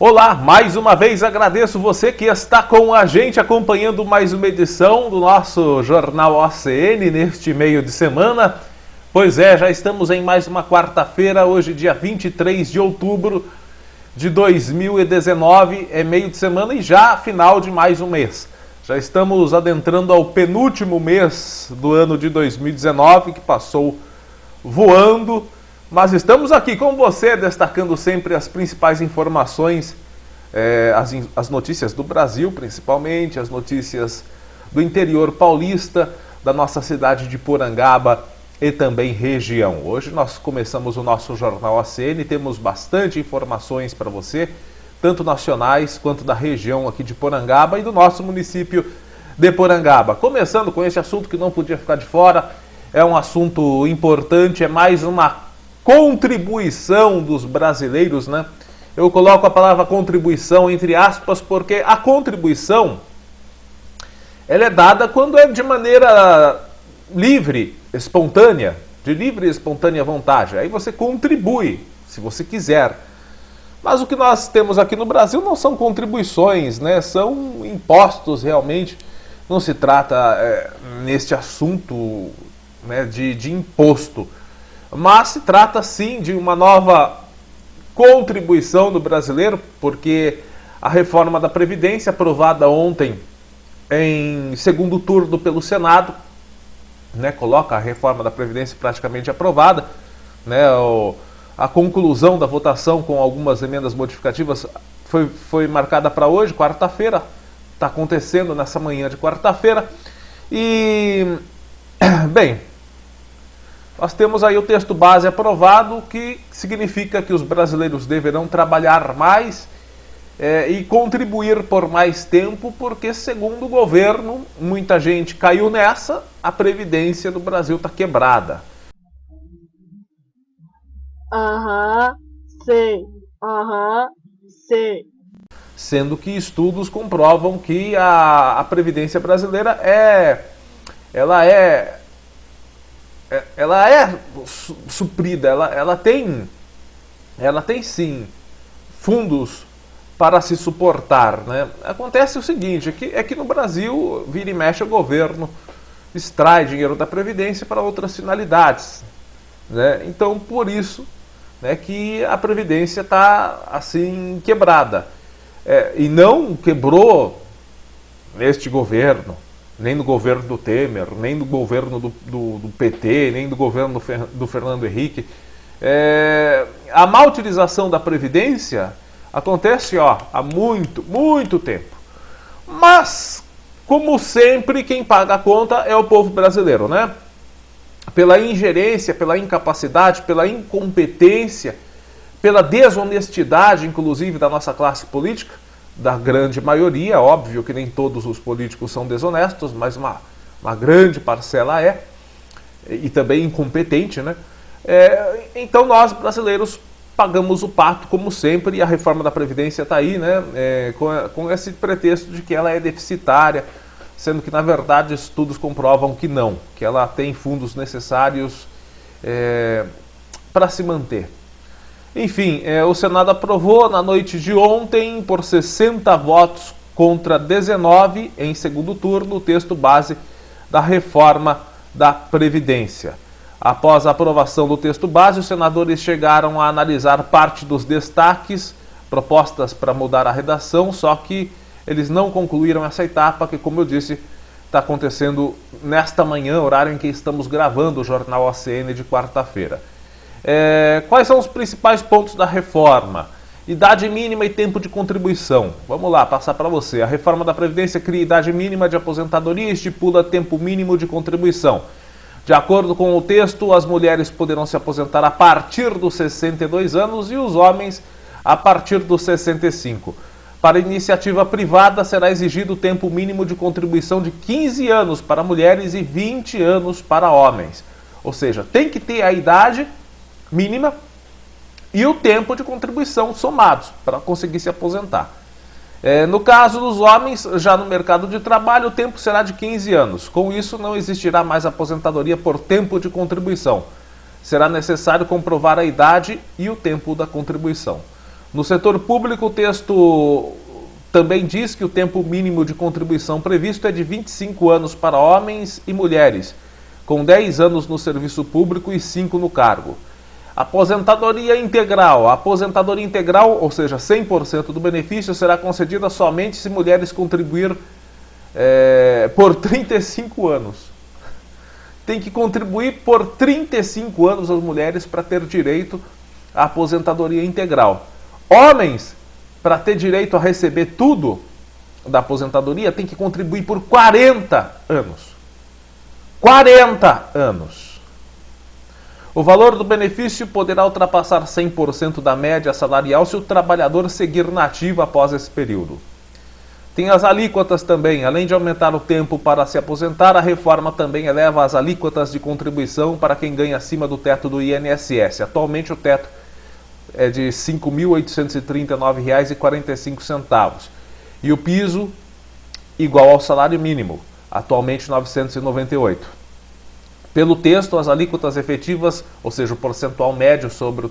Olá, mais uma vez agradeço você que está com a gente acompanhando mais uma edição do nosso Jornal OCN neste meio de semana. Pois é, já estamos em mais uma quarta-feira, hoje dia 23 de outubro de 2019, é meio de semana e já final de mais um mês. Já estamos adentrando ao penúltimo mês do ano de 2019, que passou voando. Mas estamos aqui com você, destacando sempre as principais informações, as notícias do Brasil, principalmente, as notícias do interior paulista, da nossa cidade de Porangaba e também região. Hoje nós começamos o nosso Jornal ACN, temos bastante informações para você, tanto nacionais quanto da região aqui de Porangaba e do nosso município de Porangaba. Começando com esse assunto que não podia ficar de fora, é um assunto importante, é mais uma contribuição dos brasileiros, né? Eu coloco a palavra contribuição entre aspas, porque a contribuição ela é dada quando é de maneira livre, espontânea, de livre e espontânea vontade. Aí você contribui, se você quiser. Mas o que nós temos aqui no Brasil não são contribuições, né? São impostos realmente. Não se trata neste assunto, né, de imposto. Mas se trata sim de uma nova contribuição do brasileiro, porque a reforma da Previdência, aprovada ontem em segundo turno pelo Senado, né, coloca a reforma da Previdência praticamente aprovada, né, a conclusão da votação com algumas emendas modificativas foi marcada para hoje, quarta-feira, está acontecendo nessa manhã de quarta-feira, e, bem, nós temos aí o texto base aprovado, que significa que os brasileiros deverão trabalhar mais e contribuir por mais tempo, porque, segundo o governo, muita gente caiu nessa, a Previdência do Brasil está quebrada. Sei. Sendo que estudos comprovam que a Previdência brasileira ela é suprida, ela tem sim fundos para se suportar, né? Acontece o seguinte, é que no Brasil, vira e mexe, o governo extrai dinheiro da Previdência para outras finalidades, né? Então, por isso, né, que a Previdência está assim quebrada. E não quebrou neste governo, nem no governo do Temer, nem no governo do PT, nem do governo do Fernando Henrique. A má utilização da Previdência acontece há muito tempo. Mas, como sempre, quem paga a conta é o povo brasileiro, né? Pela ingerência, pela incapacidade, pela incompetência, pela desonestidade, inclusive, da nossa classe política, da grande maioria. Óbvio que nem todos os políticos são desonestos, mas uma grande parcela e também incompetente, né? Então nós, brasileiros, pagamos o pato como sempre, e a reforma da Previdência está aí, né? Com esse pretexto de que ela é deficitária, sendo que, na verdade, estudos comprovam que não, que ela tem fundos necessários para se manter. Enfim, o Senado aprovou na noite de ontem, por 60 votos contra 19, em segundo turno, o texto base da reforma da Previdência. Após a aprovação do texto base, os senadores chegaram a analisar parte dos destaques propostas para mudar a redação, só que eles não concluíram essa etapa, que, como eu disse, está acontecendo nesta manhã, horário em que estamos gravando o Jornal ACN de quarta-feira. Quais são os principais pontos da reforma? Idade mínima e tempo de contribuição. Vamos lá, passar para você. A reforma da Previdência cria idade mínima de aposentadoria e estipula tempo mínimo de contribuição. De acordo com o texto, as mulheres poderão se aposentar a partir dos 62 anos e os homens a partir dos 65. Para iniciativa privada, será exigido o tempo mínimo de contribuição de 15 anos para mulheres e 20 anos para homens. Ou seja, tem que ter a idade mínima e o tempo de contribuição somados para conseguir se aposentar. No caso dos homens, já no mercado de trabalho, o tempo será de 15 anos. Com isso, não existirá mais aposentadoria por tempo de contribuição. Será necessário comprovar a idade e o tempo da contribuição. No setor público, o texto também diz que o tempo mínimo de contribuição previsto é de 25 anos para homens e mulheres, com 10 anos no serviço público e 5 no cargo. Aposentadoria integral. A aposentadoria integral, ou seja, 100% do benefício, será concedida somente se mulheres contribuir por 35 anos. Tem que contribuir por 35 anos as mulheres para ter direito à aposentadoria integral. Homens, para ter direito a receber tudo da aposentadoria, tem que contribuir por 40 anos. 40 anos. O valor do benefício poderá ultrapassar 100% da média salarial se o trabalhador seguir na ativa após esse período. Tem as alíquotas também. Além de aumentar o tempo para se aposentar, a reforma também eleva as alíquotas de contribuição para quem ganha acima do teto do INSS. Atualmente o teto é de R$ 5.839,45 e o piso igual ao salário mínimo, atualmente R$ 998. Pelo texto, as alíquotas efetivas, ou seja, o percentual médio sobre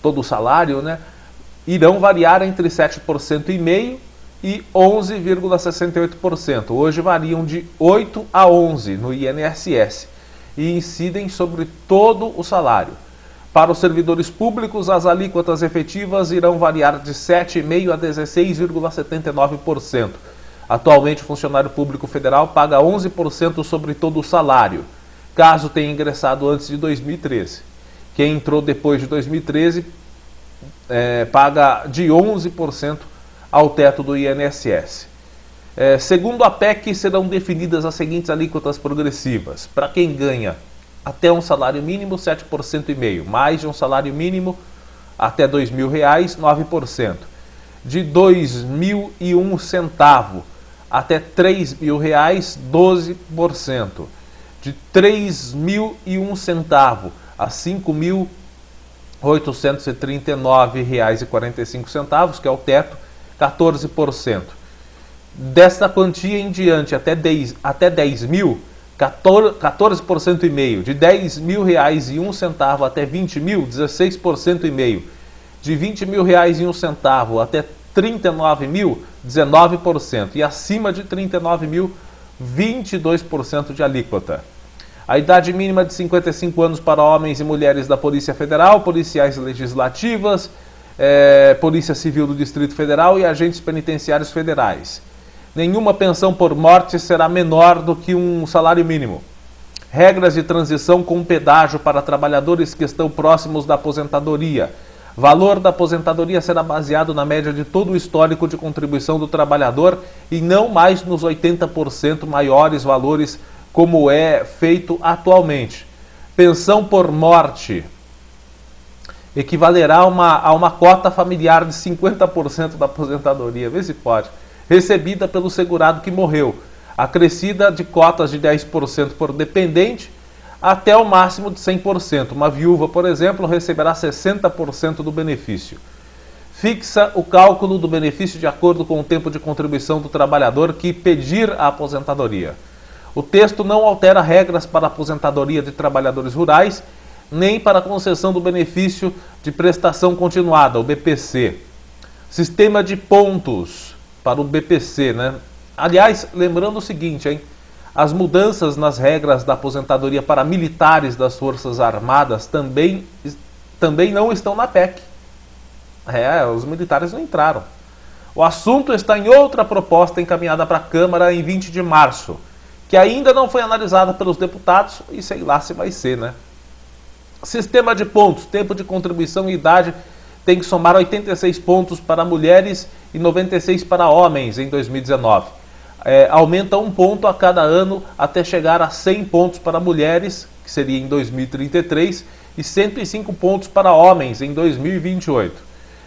todo o salário, irão variar entre 7,5% e 11,68%. Hoje variam de 8% a 11% no INSS e incidem sobre todo o salário. Para os servidores públicos, as alíquotas efetivas irão variar de 7,5% a 16,79%. Atualmente, o funcionário público federal paga 11% sobre todo o salário, caso tenha ingressado antes de 2013. Quem entrou depois de 2013 paga de 11% ao teto do INSS. Segundo a PEC, serão definidas as seguintes alíquotas progressivas. Para quem ganha até um salário mínimo, 7,5%. Mais de um salário mínimo, até R$ 2.000, 9%. De R$ 2.001 até R$ 3.000, 12%. De R$ 3.001 a R$ 5.839,45, que é o teto, 14%. Desta quantia em diante, até 10 mil, 14,5%. De R$ 10.001 até 20 mil, 16,5%. De R$ 20.001 até 39 mil, 19%. E acima de 39 mil, 22% de alíquota. A idade mínima de 55 anos para homens e mulheres da Polícia Federal, policiais legislativas, Polícia Civil do Distrito Federal e agentes penitenciários federais. Nenhuma pensão por morte será menor do que um salário mínimo. Regras de transição com pedágio para trabalhadores que estão próximos da aposentadoria. Valor da aposentadoria será baseado na média de todo o histórico de contribuição do trabalhador e não mais nos 80% maiores valores como é feito atualmente. Pensão por morte equivalerá a uma cota familiar de 50% da aposentadoria, vê se pode, recebida pelo segurado que morreu, acrescida de cotas de 10% por dependente até o máximo de 100%. Uma viúva, por exemplo, receberá 60% do benefício. Fixa o cálculo do benefício de acordo com o tempo de contribuição do trabalhador que pedir a aposentadoria. O texto não altera regras para a aposentadoria de trabalhadores rurais, nem para a concessão do benefício de prestação continuada, o BPC. Sistema de pontos para o BPC, Aliás, lembrando o seguinte, as mudanças nas regras da aposentadoria para militares das Forças Armadas também não estão na PEC. Os militares não entraram. O assunto está em outra proposta encaminhada para a Câmara em 20 de março, que ainda não foi analisada pelos deputados e sei lá se vai ser, Sistema de pontos, tempo de contribuição e idade tem que somar 86 pontos para mulheres e 96 para homens em 2019. Aumenta um ponto a cada ano até chegar a 100 pontos para mulheres, que seria em 2033, e 105 pontos para homens em 2028.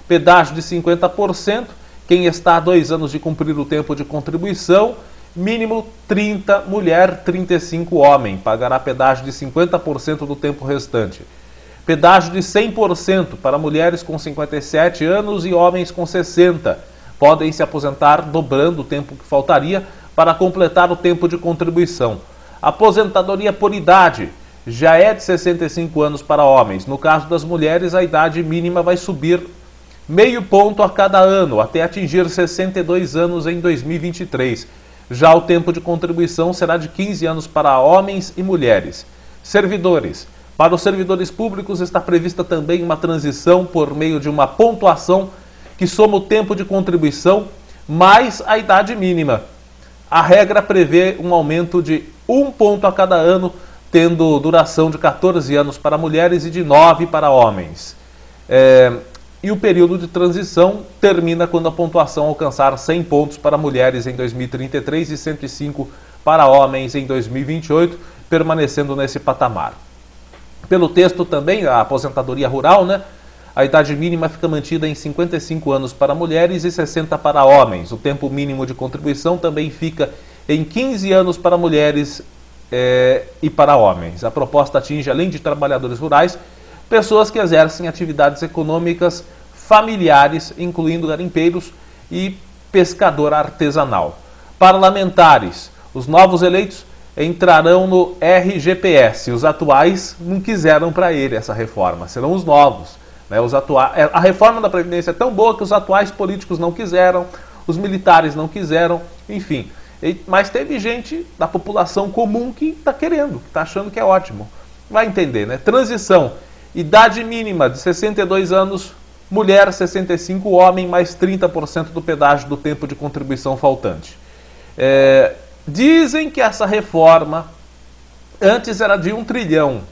Pedágio de 50%, quem está há 2 anos de cumprir o tempo de contribuição, mínimo 30 mulher, 35 homem, pagará pedágio de 50% do tempo restante. Pedágio de 100% para mulheres com 57 anos e homens com 60. Podem se aposentar dobrando o tempo que faltaria para completar o tempo de contribuição. Aposentadoria por idade já é de 65 anos para homens. No caso das mulheres, a idade mínima vai subir meio ponto a cada ano, até atingir 62 anos em 2023. Já o tempo de contribuição será de 15 anos para homens e mulheres. Servidores. Para os servidores públicos está prevista também uma transição por meio de uma pontuação que soma o tempo de contribuição mais a idade mínima. A regra prevê um aumento de 1 ponto a cada ano, tendo duração de 14 anos para mulheres e de 9 para homens. E o período de transição termina quando a pontuação alcançar 100 pontos para mulheres em 2033 e 105 para homens em 2028, permanecendo nesse patamar. Pelo texto também, a aposentadoria rural, né? A idade mínima fica mantida em 55 anos para mulheres e 60 para homens. O tempo mínimo de contribuição também fica em 15 anos para mulheres e para homens. A proposta atinge, além de trabalhadores rurais, pessoas que exercem atividades econômicas familiares, incluindo garimpeiros e pescador artesanal. Parlamentares. Os novos eleitos entrarão no RGPS. Os atuais não quiseram para ele essa reforma, serão os novos. Né? A reforma da Previdência é tão boa que os atuais políticos não quiseram, os militares não quiseram, enfim. Mas teve gente da população comum que está querendo, que está achando que é ótimo. Vai entender, né? Transição. Idade mínima de 62 anos, mulher 65, homem mais 30% do pedágio do tempo de contribuição faltante. Dizem que essa reforma antes era de 1 trilhão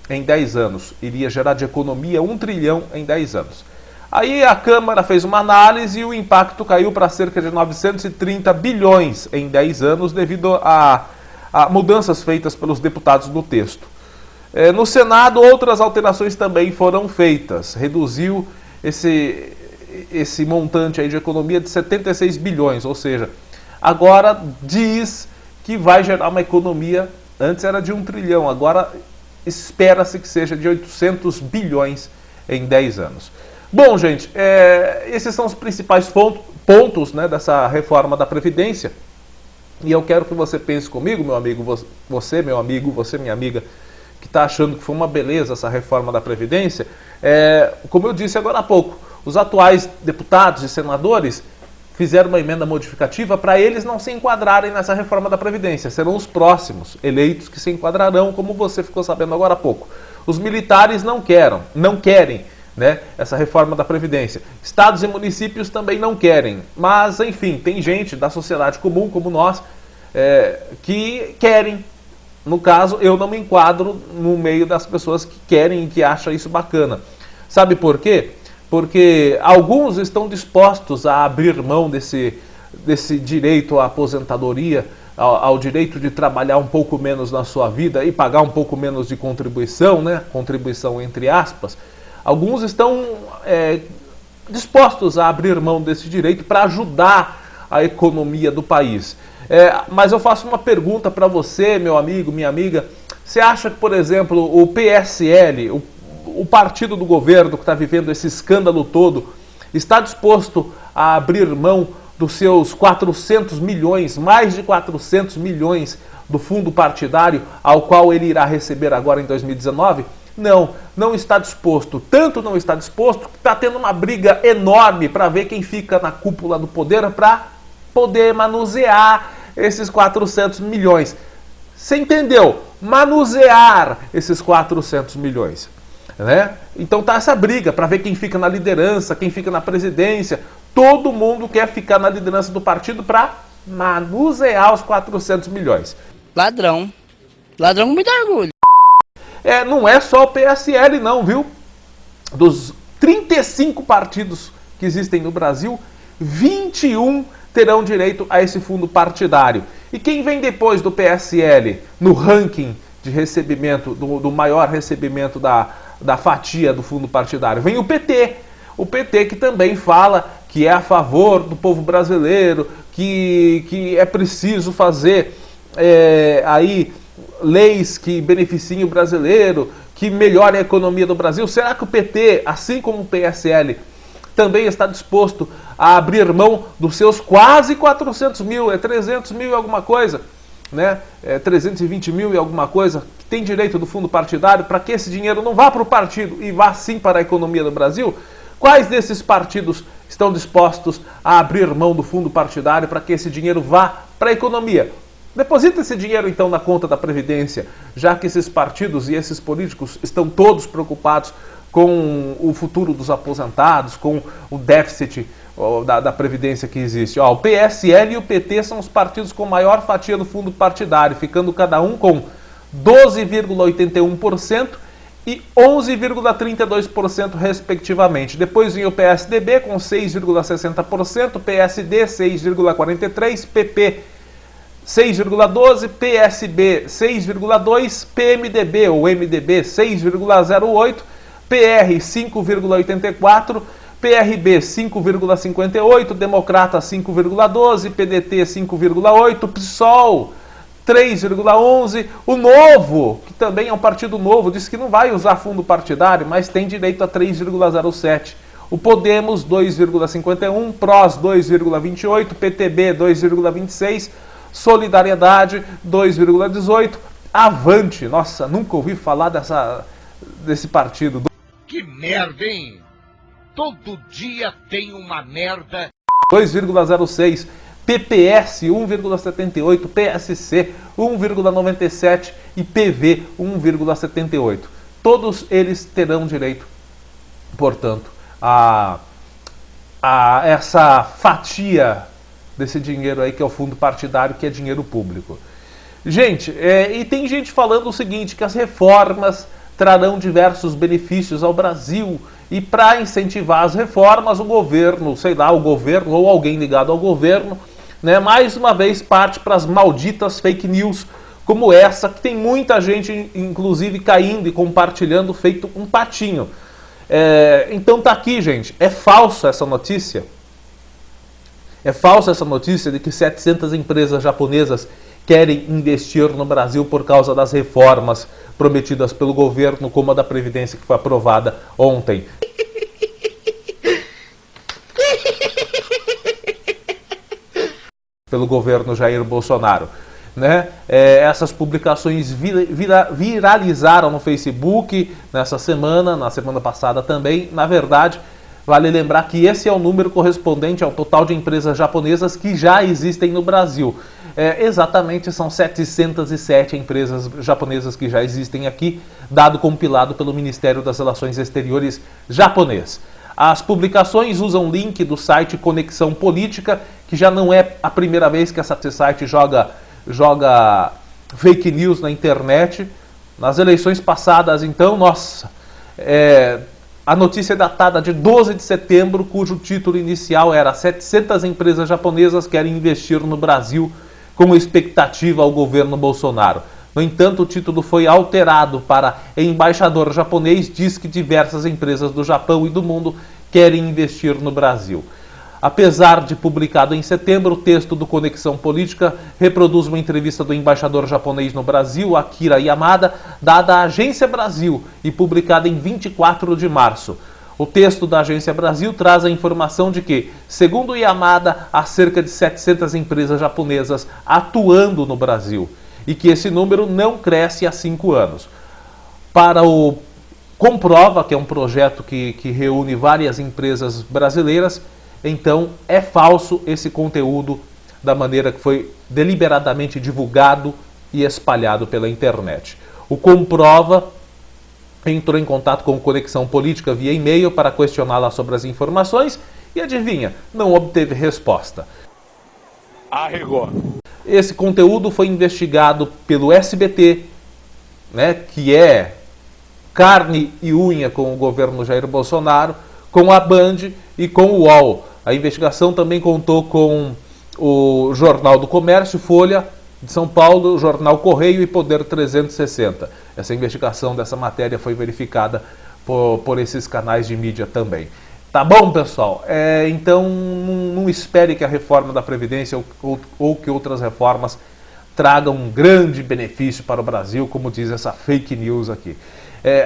em 10 anos. Iria gerar de economia 1 trilhão em 10 anos. Aí a Câmara fez uma análise e o impacto caiu para cerca de 930 bilhões em 10 anos devido a mudanças feitas pelos deputados no texto. No Senado, outras alterações também foram feitas. Reduziu esse montante aí de economia de 76 bilhões, ou seja, agora diz que vai gerar uma economia, antes era de 1 trilhão, agora espera-se que seja de 800 bilhões em 10 anos. Bom, gente, esses são os principais pontos, né, dessa reforma da Previdência. E eu quero que você pense comigo, meu amigo, você, meu amigo, você, minha amiga, que está achando que foi uma beleza essa reforma da Previdência. Como eu disse agora há pouco, os atuais deputados e senadores fizeram uma emenda modificativa para eles não se enquadrarem nessa reforma da Previdência. Serão os próximos eleitos que se enquadrarão, como você ficou sabendo agora há pouco. Os militares não querem, né, essa reforma da Previdência. Estados e municípios também não querem. Mas, enfim, tem gente da sociedade comum, como nós, que querem. No caso, eu não me enquadro no meio das pessoas que querem e que acham isso bacana. Sabe por quê? Porque alguns estão dispostos a abrir mão desse direito à aposentadoria, ao direito de trabalhar um pouco menos na sua vida e pagar um pouco menos de contribuição, né? Contribuição entre aspas. Alguns estão dispostos a abrir mão desse direito para ajudar a economia do país. Mas eu faço uma pergunta para você, meu amigo, minha amiga. Você acha que, por exemplo, o PSL, o partido do governo que está vivendo esse escândalo todo, está disposto a abrir mão dos seus 400 milhões, mais de 400 milhões do fundo partidário, ao qual ele irá receber agora em 2019? Não está disposto. Tanto não está disposto que está tendo uma briga enorme para ver quem fica na cúpula do poder para poder manusear esses 400 milhões. Você entendeu? Manusear esses 400 milhões. Né? Então tá essa briga para ver quem fica na liderança, quem fica na presidência. Todo mundo quer ficar na liderança do partido para manusear os 400 milhões. Ladrão com muito orgulho. Não é só o PSL não, viu? Dos 35 partidos que existem no Brasil, 21 terão direito a esse fundo partidário. E quem vem depois do PSL no ranking de recebimento, do maior recebimento da fatia do fundo partidário? Vem o PT. O PT que também fala que é a favor do povo brasileiro, que é preciso fazer aí leis que beneficiem o brasileiro, que melhorem a economia do Brasil. Será que o PT, assim como o PSL, também está disposto a abrir mão dos seus quase 400 mil, 300 mil e alguma coisa, né? 320 mil e alguma coisa, que tem direito do fundo partidário, para que esse dinheiro não vá para o partido e vá sim para a economia do Brasil? Quais desses partidos estão dispostos a abrir mão do fundo partidário para que esse dinheiro vá para a economia? Deposita esse dinheiro então na conta da Previdência, já que esses partidos e esses políticos estão todos preocupados com o futuro dos aposentados, com o déficit da Previdência que existe. O PSL e o PT são os partidos com maior fatia do fundo partidário, ficando cada um com 12,81% e 11,32% respectivamente. Depois vem o PSDB com 6,60%, PSD 6,43%, PP 6,12%, PSB 6,2%, PMDB ou MDB 6,08%, PR 5,84%, PRB 5,58%, Democrata 5,12%, PDT 5,8%, PSOL 3,11%, o Novo, que também é um partido novo, disse que não vai usar fundo partidário, mas tem direito a 3,07%. O Podemos 2,51%, PROS 2,28%, PTB 2,26%, Solidariedade 2,18%, Avante, nossa, nunca ouvi falar desse partido. Que merda, hein? Todo dia tem uma merda. 2,06%, PPS 1,78%, PSC 1,97% e PV 1,78%. Todos eles terão direito, portanto, a essa fatia desse dinheiro aí que é o fundo partidário, que é dinheiro público. Gente, e tem gente falando o seguinte, que as reformas trarão diversos benefícios ao Brasil e para incentivar as reformas o governo, sei lá, o governo ou alguém ligado ao governo, né, mais uma vez parte para as malditas fake news como essa, que tem muita gente inclusive caindo e compartilhando feito um patinho. Então tá aqui, gente, é falsa essa notícia. É falsa essa notícia de que 700 empresas japonesas querem investir no Brasil por causa das reformas prometidas pelo governo, como a da Previdência que foi aprovada ontem. Pelo governo Jair Bolsonaro. Né? Essas publicações viralizaram no Facebook nessa semana, na semana passada também. Na verdade, vale lembrar que esse é o número correspondente ao total de empresas japonesas que já existem no Brasil. Exatamente, são 707 empresas japonesas que já existem aqui, dado compilado pelo Ministério das Relações Exteriores japonês. As publicações usam link do site Conexão Política, que já não é a primeira vez que esse site joga fake news na internet. Nas eleições passadas, então, nossa, a notícia é datada de 12 de setembro, cujo título inicial era 700 empresas japonesas querem investir no Brasil com expectativa ao governo Bolsonaro. No entanto, o título foi alterado para embaixador japonês diz que diversas empresas do Japão e do mundo querem investir no Brasil. Apesar de publicado em setembro, o texto do Conexão Política reproduz uma entrevista do embaixador japonês no Brasil, Akira Yamada, dada à Agência Brasil e publicada em 24 de março. O texto da Agência Brasil traz a informação de que, segundo Yamada, há cerca de 700 empresas japonesas atuando no Brasil e que esse número não cresce há 5 anos. Para o Comprova, que é um projeto que reúne várias empresas brasileiras, então é falso esse conteúdo da maneira que foi deliberadamente divulgado e espalhado pela internet. O Comprova entrou em contato com Conexão Política via e-mail para questioná-la sobre as informações e adivinha, não obteve resposta. Arregou. Esse conteúdo foi investigado pelo SBT, né, que é carne e unha com o governo Jair Bolsonaro, com a Band e com o UOL. A investigação também contou com o Jornal do Comércio, Folha de São Paulo, Jornal Correio e Poder 360. Essa investigação dessa matéria foi verificada por esses canais de mídia também. Tá bom, pessoal? Então não espere que a reforma da Previdência ou que outras reformas tragam um grande benefício para o Brasil, como diz essa fake news aqui.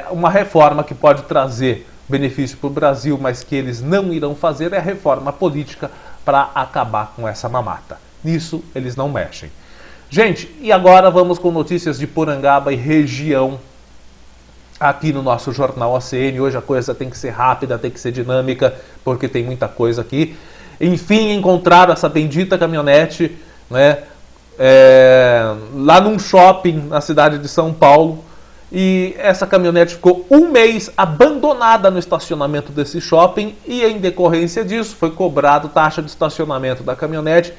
Uma reforma que pode trazer benefício para o Brasil, mas que eles não irão fazer é a reforma política para acabar com essa mamata. Nisso eles não mexem. Gente, e agora vamos com notícias de Porangaba e região. aqui no nosso jornal ACN. Hoje a coisa tem que ser rápida, tem que ser dinâmica, porque tem muita coisa aqui. Enfim, encontraram essa bendita caminhonete, né, lá num shopping na cidade de São Paulo. E essa caminhonete ficou um mês abandonada no estacionamento desse shopping, e em decorrência disso foi cobrado taxa de estacionamento da caminhonete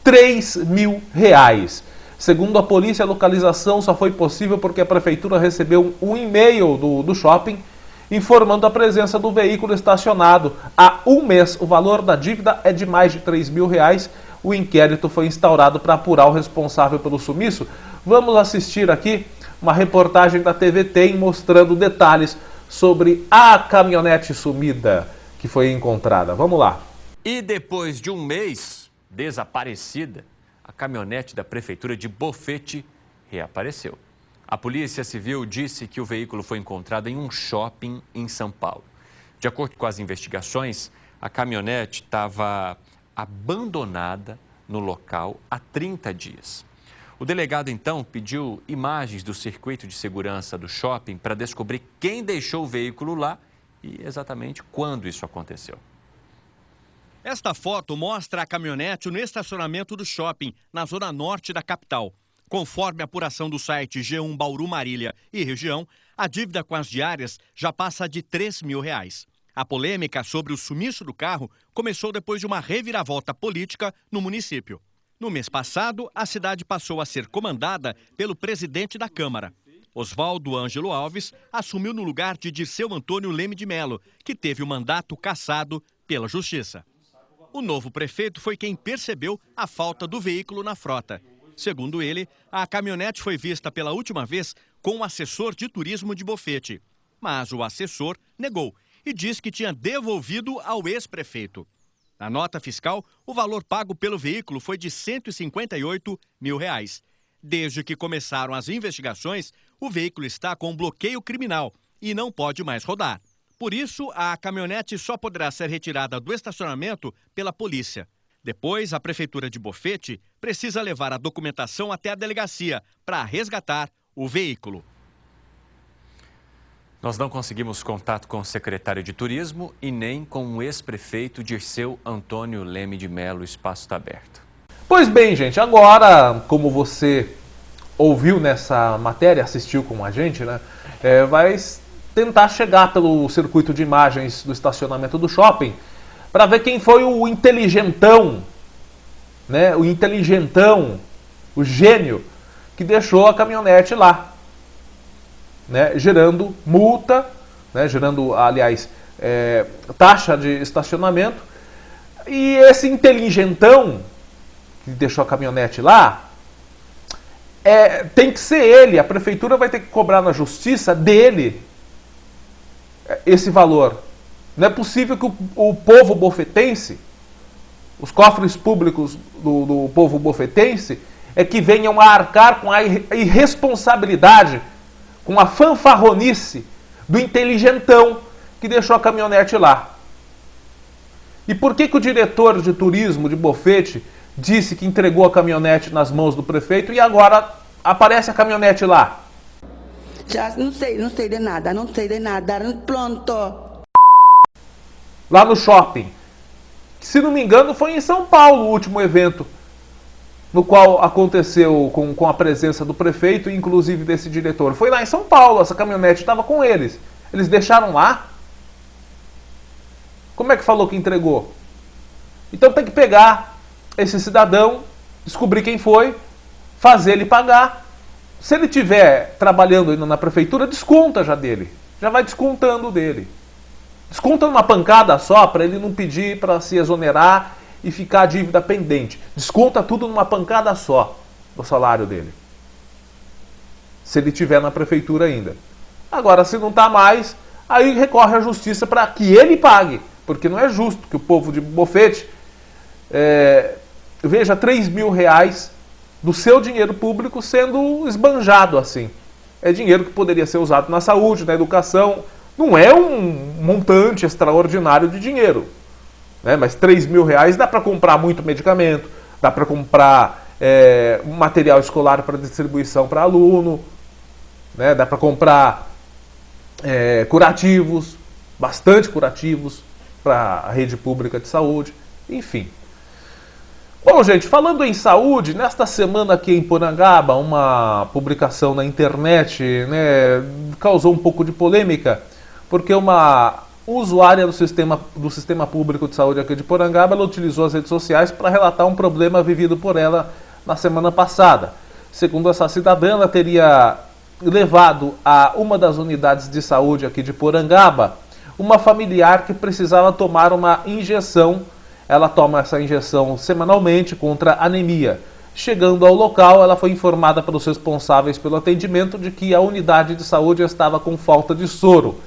R$3.000. Segundo a polícia, a localização só foi possível porque a prefeitura recebeu um e-mail do shopping informando a presença do veículo estacionado há um mês. O valor da dívida é de mais de R$3.000. O inquérito foi instaurado para apurar o responsável pelo sumiço. Vamos assistir aqui uma reportagem da TV Tem mostrando detalhes sobre a caminhonete sumida que foi encontrada. Vamos lá. E depois de um mês desaparecida, a caminhonete da prefeitura de Bofete reapareceu. A Polícia Civil disse que o veículo foi encontrado em um shopping em São Paulo. De acordo com as investigações, a caminhonete estava abandonada no local há 30 dias. O delegado, então, pediu imagens do circuito de segurança do shopping para descobrir quem deixou o veículo lá e exatamente quando isso aconteceu. Esta foto mostra a caminhonete no estacionamento do shopping, na zona norte da capital. Conforme a apuração do site G1 Bauru Marília e região, a dívida com as diárias já passa de R$3.000. A polêmica sobre o sumiço do carro começou depois de uma reviravolta política no município. No mês passado, a cidade passou a ser comandada pelo presidente da Câmara. Oswaldo Ângelo Alves assumiu no lugar de Dirceu Antônio Leme de Melo, que teve o mandato cassado pela Justiça. O novo prefeito foi quem percebeu a falta do veículo na frota. Segundo ele, a caminhonete foi vista pela última vez com o assessor de turismo de Bofete. Mas o assessor negou e disse que tinha devolvido ao ex-prefeito. Na nota fiscal, o valor pago pelo veículo foi de R$158.000. Desde que começaram as investigações, o veículo está com bloqueio criminal e não pode mais rodar. Por isso, a caminhonete só poderá ser retirada do estacionamento pela polícia. Depois, a prefeitura de Bofete precisa levar a documentação até a delegacia para resgatar o veículo. Nós não conseguimos contato com o secretário de Turismo e nem com o ex-prefeito Dirceu Antônio Leme de Melo. O espaço está aberto. Pois bem, gente, agora, como você ouviu nessa matéria, assistiu com a gente, né, vai tentar chegar pelo circuito de imagens do estacionamento do shopping para ver quem foi o inteligentão, né, o gênio que deixou a caminhonete lá, né, gerando multa, né, gerando, aliás, taxa de estacionamento. E esse inteligentão que deixou a caminhonete lá, tem que ser ele. A prefeitura vai ter que cobrar na justiça dele esse valor. Não é possível que o povo bofetense, os cofres públicos do povo bofetense, que venham a arcar com a irresponsabilidade, com a fanfarronice do inteligentão que deixou a caminhonete lá. E por que o diretor de turismo de Bofete disse que entregou a caminhonete nas mãos do prefeito e agora aparece a caminhonete lá? Já não sei de nada, pronto. Lá no shopping. Se não me engano, foi em São Paulo o último evento no qual aconteceu com a presença do prefeito e inclusive desse diretor. Foi lá em São Paulo, essa caminhonete estava com eles. Eles deixaram lá? Como é que falou que entregou? Então tem que pegar esse cidadão, descobrir quem foi, fazer ele pagar. Se ele estiver trabalhando ainda na prefeitura, desconta já dele. Já vai descontando dele. Desconta numa pancada só, para ele não pedir para se exonerar e ficar a dívida pendente. Desconta tudo numa pancada só, o salário dele. Se ele estiver na prefeitura ainda. Agora, se não está mais, aí recorre à justiça para que ele pague. Porque não é justo que o povo de Bofete veja R$3.000 do seu dinheiro público sendo esbanjado assim. É dinheiro que poderia ser usado na saúde, na educação. Não é um montante extraordinário de dinheiro, né? Mas R$3.000 dá para comprar muito medicamento, dá para comprar material escolar para distribuição para aluno, né? Dá para comprar curativos, bastante curativos para a rede pública de saúde, enfim. Bom, gente, falando em saúde, nesta semana aqui em Porangaba, uma publicação na internet, né, causou um pouco de polêmica, porque uma usuária do sistema público de saúde aqui de Porangaba, ela utilizou as redes sociais para relatar um problema vivido por ela na semana passada. Segundo essa cidadã, ela teria levado a uma das unidades de saúde aqui de Porangaba uma familiar que precisava tomar uma injeção. Ela toma essa injeção semanalmente contra anemia. Chegando ao local, ela foi informada pelos responsáveis pelo atendimento de que a unidade de saúde estava com falta de soro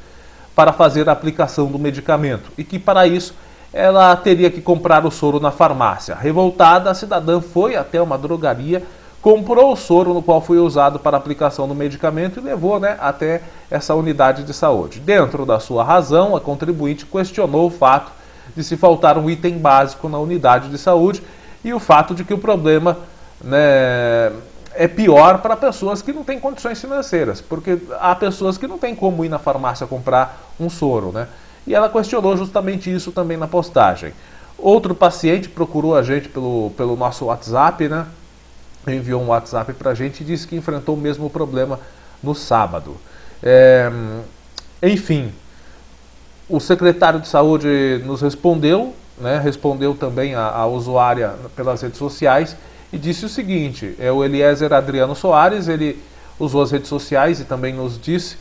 para fazer a aplicação do medicamento e que, para isso, ela teria que comprar o soro na farmácia. Revoltada, a cidadã foi até uma drogaria, comprou o soro no qual foi usado para a aplicação do medicamento e levou, né, até essa unidade de saúde. Dentro da sua razão, a contribuinte questionou o fato de se faltar um item básico na unidade de saúde e o fato de que o problema, né, é pior para pessoas que não têm condições financeiras, porque há pessoas que não têm como ir na farmácia comprar um soro, né? E ela questionou justamente isso também na postagem. Outro paciente procurou a gente pelo nosso WhatsApp, né? Enviou um WhatsApp para a gente e disse que enfrentou o mesmo problema no sábado. Enfim, o secretário de saúde nos respondeu, né? Respondeu também a usuária pelas redes sociais e disse o seguinte: o Eliezer Adriano Soares, ele usou as redes sociais e também nos disse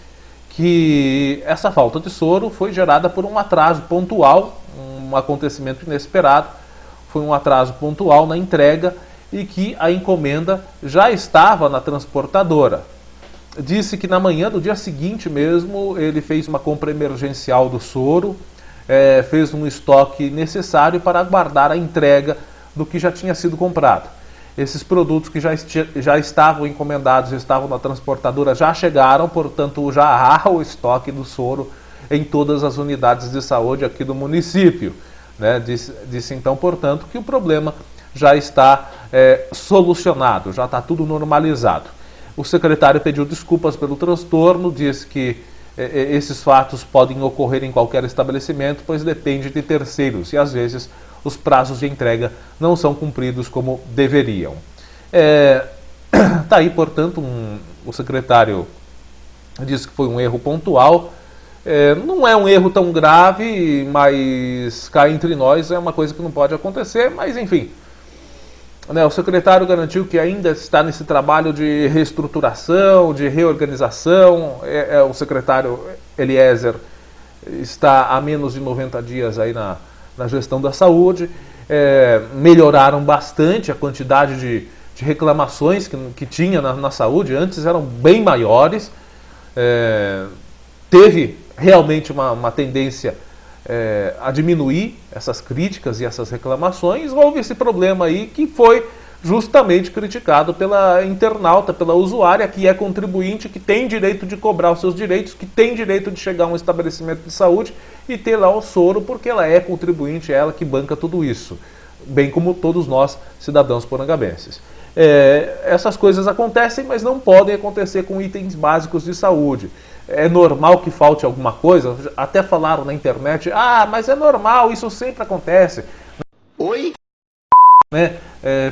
que essa falta de soro foi gerada por um atraso pontual, um acontecimento inesperado, foi um atraso pontual na entrega e que a encomenda já estava na transportadora. Disse que na manhã do dia seguinte mesmo ele fez uma compra emergencial do soro, fez um estoque necessário para aguardar a entrega do que já tinha sido comprado. Esses produtos que já estavam encomendados, estavam na transportadora, já chegaram, portanto já há o estoque do soro em todas as unidades de saúde aqui do município, né? Disse então, portanto, que o problema já está solucionado, já está tudo normalizado. O secretário pediu desculpas pelo transtorno, disse que esses fatos podem ocorrer em qualquer estabelecimento, pois depende de terceiros e às vezes os prazos de entrega não são cumpridos como deveriam. Tá aí, portanto, o secretário disse que foi um erro pontual. Não é um erro tão grave, mas cá entre nós é uma coisa que não pode acontecer, mas enfim. Né, o secretário garantiu que ainda está nesse trabalho de reestruturação, de reorganização. O secretário Eliezer está há menos de 90 dias aí na gestão da saúde. Melhoraram bastante a quantidade de reclamações que tinha na saúde. Antes eram bem maiores. Teve realmente uma tendência a diminuir essas críticas e essas reclamações. Houve esse problema aí que foi justamente criticado pela internauta, pela usuária, que é contribuinte, que tem direito de cobrar os seus direitos, que tem direito de chegar a um estabelecimento de saúde e ter lá o soro, porque ela é contribuinte, é ela que banca tudo isso, bem como todos nós, cidadãos porangabenses. Essas coisas acontecem, mas não podem acontecer com itens básicos de saúde. É normal que falte alguma coisa, até falaram na internet, mas é normal, isso sempre acontece. Oi? Né?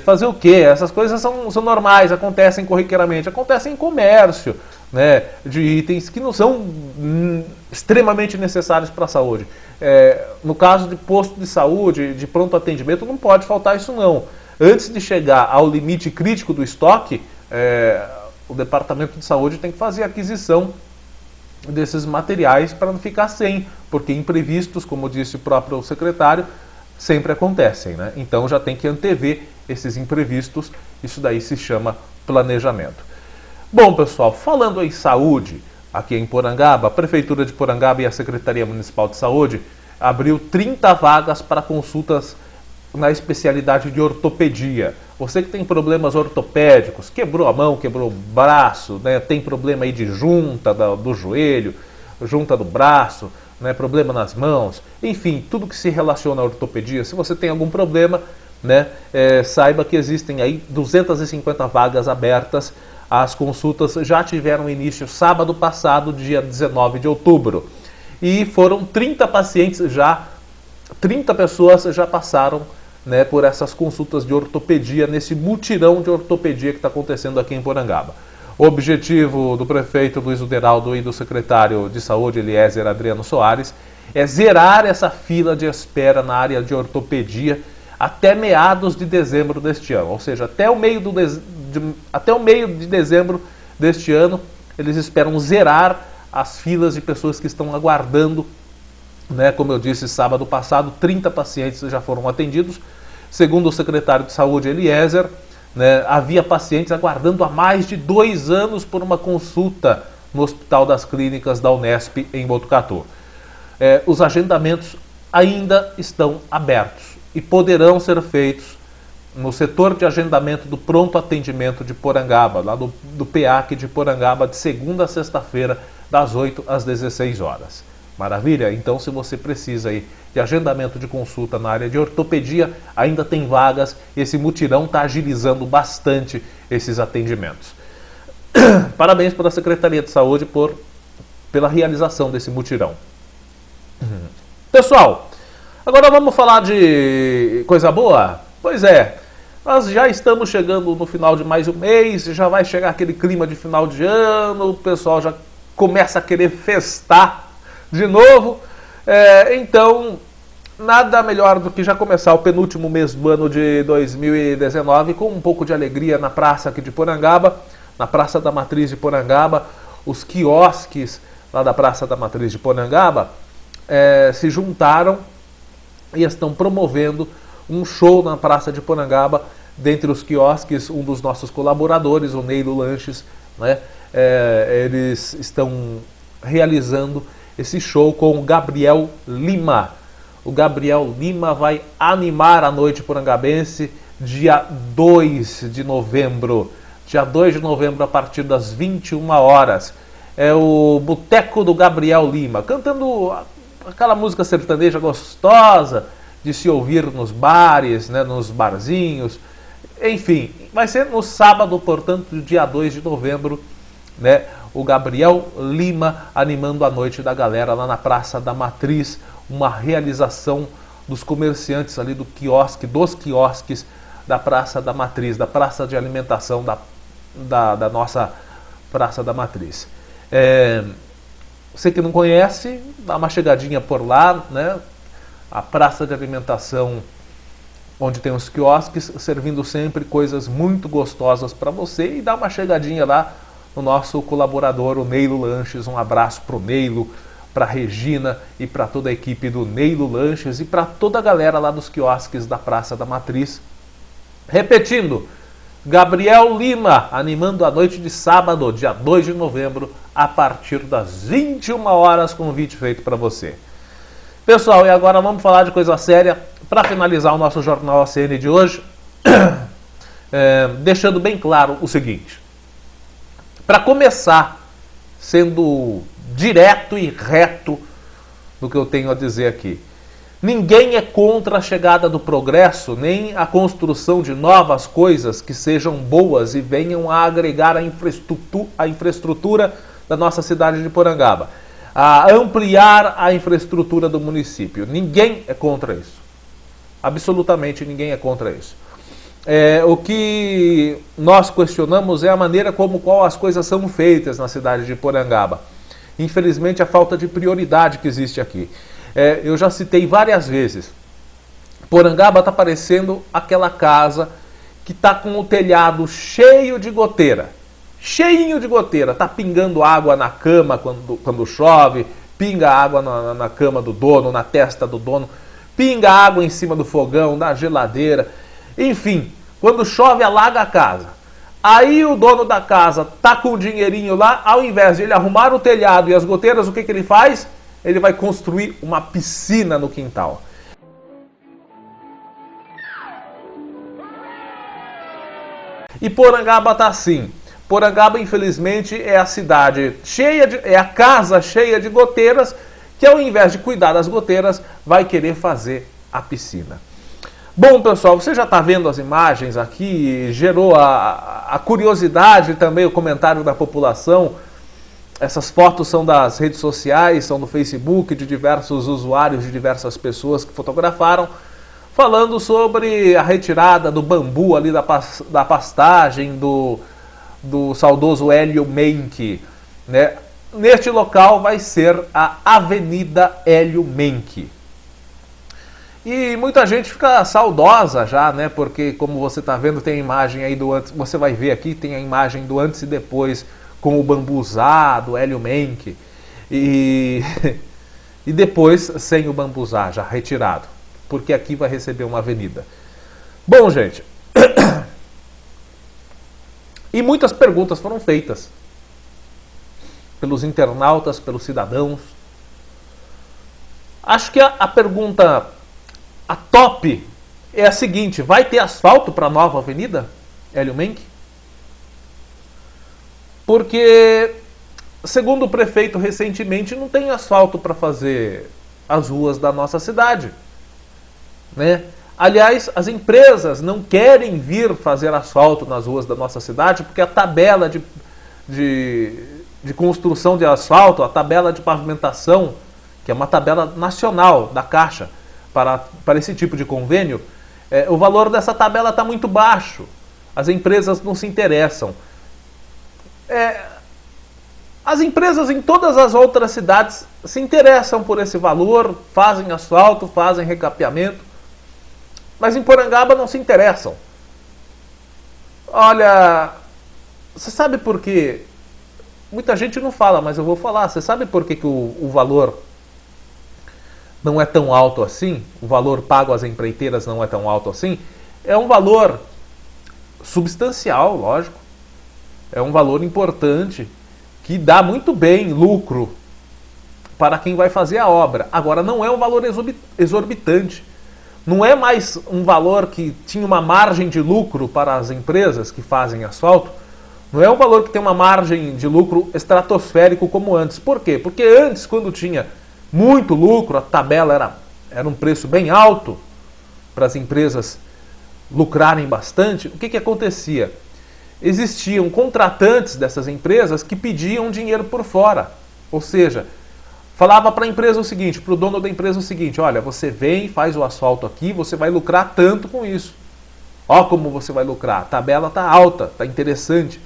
Fazer o quê? Essas coisas são normais, acontecem corriqueiramente, acontecem em comércio, né? De itens que não são extremamente necessários para a saúde. No caso de posto de saúde, de pronto atendimento, não pode faltar isso não. Antes de chegar ao limite crítico do estoque, o Departamento de Saúde tem que fazer a aquisição desses materiais para não ficar sem, porque imprevistos, como disse o próprio secretário, sempre acontecem, né? Então já tem que antever esses imprevistos, isso daí se chama planejamento. Bom, pessoal, falando em saúde, aqui em Porangaba, a Prefeitura de Porangaba e a Secretaria Municipal de Saúde abriu 30 vagas para consultas na especialidade de ortopedia. Você que tem problemas ortopédicos, quebrou a mão, quebrou o braço, né, tem problema aí de junta do joelho, junta do braço, né, problema nas mãos, enfim, tudo que se relaciona à ortopedia. Se você tem algum problema, né, saiba que existem aí 250 vagas abertas. As consultas já tiveram início sábado passado, dia 19 de outubro. E foram 30 pacientes já, 30 pessoas já passaram, né, por essas consultas de ortopedia, nesse mutirão de ortopedia que está acontecendo aqui em Porangaba. O objetivo do prefeito Luiz Uderaldo e do secretário de saúde, Eliezer Adriano Soares, é zerar essa fila de espera na área de ortopedia até meados de dezembro deste ano. Ou seja, até o meio de dezembro deste ano, eles esperam zerar as filas de pessoas que estão aguardando, né? Como eu disse, sábado passado, 30 pacientes já foram atendidos. Segundo o secretário de saúde, Eliezer, né, havia pacientes aguardando há mais de 2 anos por uma consulta no Hospital das Clínicas da Unesp em Botucatu. Os agendamentos ainda estão abertos e poderão ser feitos no setor de agendamento do pronto atendimento de Porangaba, lá do PEAC de Porangaba, de segunda a sexta-feira, das 8 às 16 horas. Maravilha? Então, se você precisa aí de agendamento de consulta na área de ortopedia, ainda tem vagas. Esse mutirão está agilizando bastante esses atendimentos. Parabéns para a Secretaria de Saúde pela realização desse mutirão. Pessoal, agora vamos falar de coisa boa? Pois é, nós já estamos chegando no final de mais um mês, já vai chegar aquele clima de final de ano, o pessoal já começa a querer festar de novo, então nada melhor do que já começar o penúltimo mês do ano de 2019 com um pouco de alegria na praça aqui de Porangaba, na Praça da Matriz de Porangaba. Os quiosques lá da Praça da Matriz de Porangaba se juntaram e estão promovendo um show na Praça de Porangaba. Dentre os quiosques, um dos nossos colaboradores, o Neilo Lanches, né, eles estão realizando esse show com o Gabriel Lima. O Gabriel Lima vai animar a noite porangabense dia 2 de novembro. Dia 2 de novembro, a partir das 21 horas. É o Boteco do Gabriel Lima, cantando aquela música sertaneja gostosa de se ouvir nos bares, né, nos barzinhos. Enfim, vai ser no sábado, portanto, dia 2 de novembro, né? O Gabriel Lima animando a noite da galera lá na Praça da Matriz, uma realização dos comerciantes ali dos quiosques da Praça da Matriz, da praça de alimentação da nossa Praça da Matriz. Você que não conhece, dá uma chegadinha por lá, né? A praça de alimentação onde tem os quiosques, servindo sempre coisas muito gostosas para você, e dá uma chegadinha lá no nosso colaborador, o Neilo Lanches. Um abraço para o Neilo, para a Regina e para toda a equipe do Neilo Lanches e para toda a galera lá dos quiosques da Praça da Matriz. Repetindo, Gabriel Lima animando a noite de sábado, dia 2 de novembro, a partir das 21 horas, convite feito para você. Pessoal, e agora vamos falar de coisa séria para finalizar o nosso Jornal ACN de hoje, deixando bem claro o seguinte. Para começar, sendo direto e reto no que eu tenho a dizer aqui, ninguém é contra a chegada do progresso, nem a construção de novas coisas que sejam boas e venham a agregar a infraestrutura da nossa cidade de Porangaba, a ampliar a infraestrutura do município. Ninguém é contra isso. Absolutamente ninguém é contra isso. O que nós questionamos é a maneira qual as coisas são feitas na cidade de Porangaba. Infelizmente, a falta de prioridade que existe aqui. Eu já citei várias vezes. Porangaba está parecendo aquela casa que está com o telhado cheio de goteira. Cheinho de goteira. Está pingando água na cama quando chove, pinga água na cama do dono, na testa do dono, pinga água em cima do fogão, da geladeira. Enfim, quando chove, alaga a casa. Aí o dono da casa tá com o dinheirinho lá, ao invés de ele arrumar o telhado e as goteiras, o que ele faz? Ele vai construir uma piscina no quintal. E Porangaba tá assim. Porangaba, infelizmente, é a cidade é a casa cheia de goteiras, que ao invés de cuidar das goteiras, vai querer fazer a piscina. Bom, pessoal, você já está vendo as imagens aqui, gerou a curiosidade e também o comentário da população. Essas fotos são das redes sociais, são do Facebook, de diversos usuários, de diversas pessoas que fotografaram, falando sobre a retirada do bambu ali da pastagem do saudoso Hélio Menck, né? Neste local vai ser a Avenida Hélio Menck. E muita gente fica saudosa já, né? Porque como você está vendo, tem a imagem aí do antes, você vai ver aqui, tem a imagem do antes e depois com o bambuzá do Hélio Menck e depois sem o bambuzá, já retirado, porque aqui vai receber uma avenida. Bom, gente, e muitas perguntas foram feitas pelos internautas, pelos cidadãos. Acho que a pergunta, a top, é a seguinte: vai ter asfalto para a nova avenida Hélio Menck? Porque, segundo o prefeito recentemente, não tem asfalto para fazer as ruas da nossa cidade, né? Aliás, as empresas não querem vir fazer asfalto nas ruas da nossa cidade porque a tabela de construção de asfalto, a tabela de pavimentação, que é uma tabela nacional da Caixa para esse tipo de convênio, o valor dessa tabela está muito baixo. As empresas não se interessam. As empresas em todas as outras cidades se interessam por esse valor, fazem asfalto, fazem recapeamento, mas em Porangaba não se interessam. Olha, você sabe por quê? Muita gente não fala, mas eu vou falar. Você sabe por que o valor não é tão alto assim? O valor pago às empreiteiras não é tão alto assim? É um valor substancial, lógico. É um valor importante que dá muito bem lucro para quem vai fazer a obra. Agora, não é um valor exorbitante. Não é mais um valor que tinha uma margem de lucro para as empresas que fazem asfalto. Não é um valor que tem uma margem de lucro estratosférico como antes. Por quê? Porque antes, quando tinha muito lucro, a tabela era um preço bem alto para as empresas lucrarem bastante. O que acontecia? Existiam contratantes dessas empresas que pediam dinheiro por fora. Ou seja, falava para a empresa o seguinte, para o dono da empresa o seguinte: olha, você vem, faz o asfalto aqui, você vai lucrar tanto com isso. Ó como você vai lucrar, a tabela está alta, está interessante.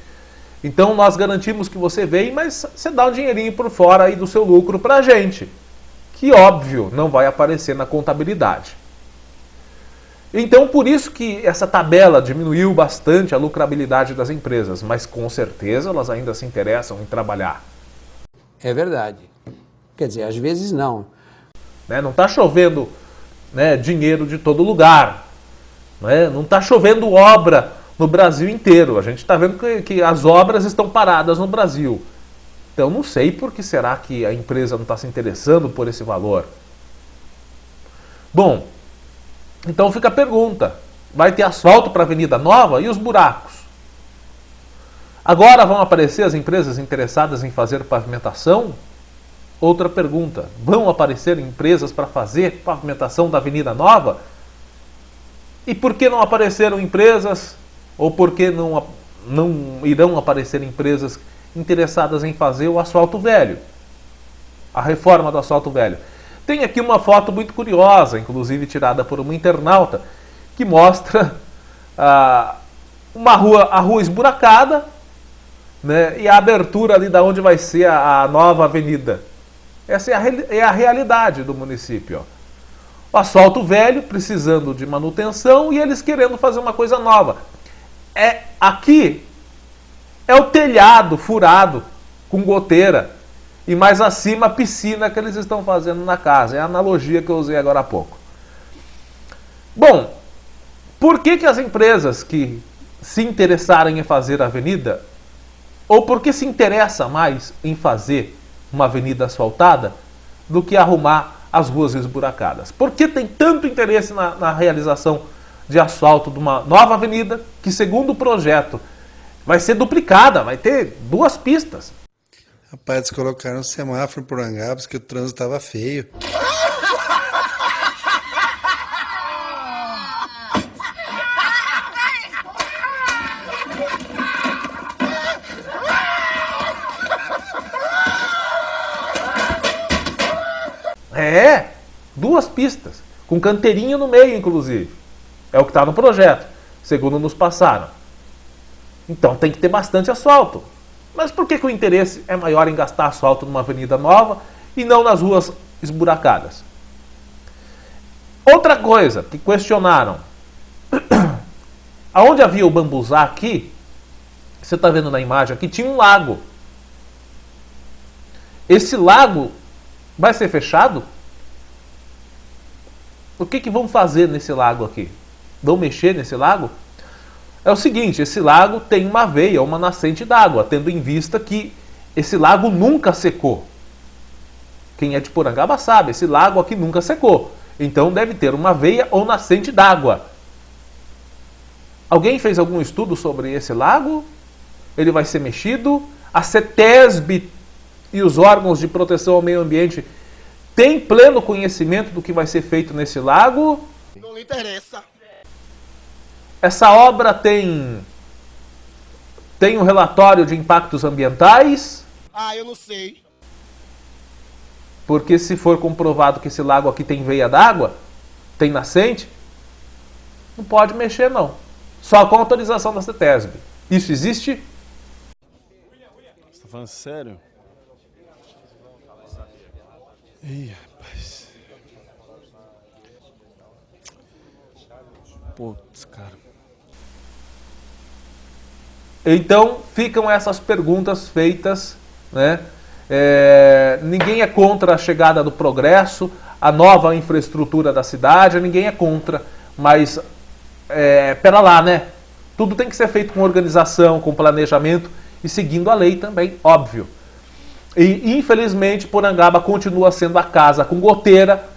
Então nós garantimos que você vem, mas você dá um dinheirinho por fora aí do seu lucro para a gente, que óbvio não vai aparecer na contabilidade. Então por isso que essa tabela diminuiu bastante a lucrabilidade das empresas, mas com certeza elas ainda se interessam em trabalhar. É verdade. Quer dizer, às vezes não. Né? Não está chovendo, né, dinheiro de todo lugar. Né? Não está chovendo obra no Brasil inteiro. A gente está vendo que as obras estão paradas no Brasil. Então não sei por que será que a empresa não está se interessando por esse valor. Bom, então fica a pergunta: vai ter asfalto para a Avenida Nova e os buracos? Agora vão aparecer as empresas interessadas em fazer pavimentação? Outra pergunta: vão aparecer empresas para fazer pavimentação da Avenida Nova? E por que não apareceram empresas? Ou por que não irão aparecer empresas interessadas em fazer o asfalto velho? A reforma do asfalto velho. Tem aqui uma foto muito curiosa, inclusive tirada por uma internauta, que mostra a rua esburacada, né, e a abertura ali da onde vai ser a nova avenida. Essa é a realidade do município. Ó. O asfalto velho precisando de manutenção e eles querendo fazer uma coisa nova. Aqui é o telhado furado com goteira e mais acima a piscina que eles estão fazendo na casa. É a analogia que eu usei agora há pouco. Bom, por que as empresas que se interessarem em fazer a avenida, ou por que se interessa mais em fazer uma avenida asfaltada do que arrumar as ruas esburacadas? Por que tem tanto interesse na realização de asfalto de uma nova avenida que, segundo o projeto, vai ser duplicada, vai ter 2 pistas? Rapaz, eles colocaram um semáforo em Porangaba porque o trânsito estava feio. 2 pistas, com canteirinho no meio, inclusive. É o que está no projeto, segundo nos passaram. Então tem que ter bastante asfalto. Mas por que o interesse é maior em gastar asfalto numa avenida nova e não nas ruas esburacadas? Outra coisa que questionaram, aonde havia o bambuzá aqui, você está vendo na imagem aqui, tinha um lago. Esse lago vai ser fechado? O que vão fazer nesse lago aqui? Vão mexer nesse lago? É o seguinte, esse lago tem uma veia, uma nascente d'água, tendo em vista que esse lago nunca secou. Quem é de Porangaba sabe, esse lago aqui nunca secou. Então deve ter uma veia ou nascente d'água. Alguém fez algum estudo sobre esse lago? Ele vai ser mexido? A CETESB e os órgãos de proteção ao meio ambiente têm pleno conhecimento do que vai ser feito nesse lago? Não lhe interessa. Essa obra tem um relatório de impactos ambientais? Ah, eu não sei. Porque se for comprovado que esse lago aqui tem veia d'água, tem nascente, não pode mexer não. Só com autorização da CETESB. Isso existe? Você tá falando sério? Ih, rapaz. Putz, cara. Então ficam essas perguntas feitas, né? Ninguém é contra a chegada do progresso, a nova infraestrutura da cidade, ninguém é contra, mas pera lá, né? Tudo tem que ser feito com organização, com planejamento e seguindo a lei também, óbvio. E infelizmente Porangaba continua sendo a casa com goteira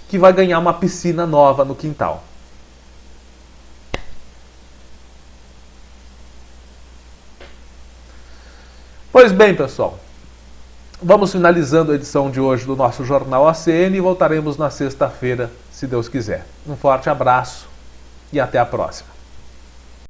que vai ganhar uma piscina nova no quintal. Pois bem, pessoal, vamos finalizando a edição de hoje do nosso Jornal ACN e voltaremos na sexta-feira, se Deus quiser. Um forte abraço e até a próxima.